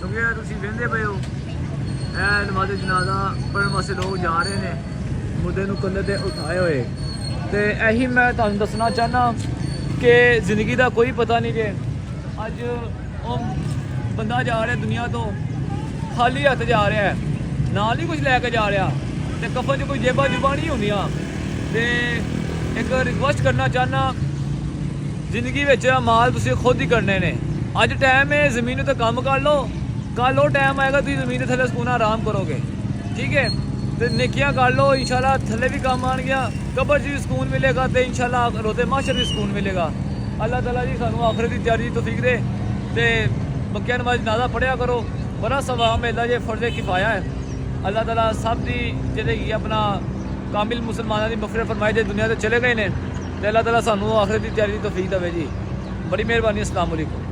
क्योंकि तुसीं वेंदे पे हो नमाज़े जनाजा पढ़न वास्ते लोग जा रहे हैं मुद्दे नूं कंधे ते उठाए हुए। तो यही मैं तुहानूं दसना चाहना कि जिंदगी का कोई पता नहीं कि अज बंदा जा रहा दुनिया तो खाली हत्थ जा रहा है, नाल ही कुछ लैके जा रहा, तो कफन च कोई जेबा जुबा नहीं होंदियां। तो एक रिक्वेस्ट करना चाहना, जिंदगी में माल तुसीं खुद ही करने ने। अज टाइम है जमीन तो काम कर लो, कल वो टाइम आएगा तुम जमीन थले सुकून आराम करोगे, ठीक है। तो नेकियां कर लो, इंशाल्लाह थले भी काम आन गया, कबर च भी सुकून मिलेगा, तो इंशाल्लाह रोते माशर भी सुकून मिलेगा। अल्लाह ताला जी सानू आखिरत की तैयारी तौफीक दे। तो मक्किया नमाज जनाजा पढ़िया करो, बड़ा सवाब मिलता जे फर्ज किफाया है। अल्लाह ताला सब की जेह्ड़े अपना कामिल मुसलमानों की मफरत फरमाए जे दुनिया से चले गए हैं, तो अल्लाह ताला सानू आखिरत की तैयारी तौफीक देवे जी। बड़ी मेहरबानी। अस्सलाम वालेकुम।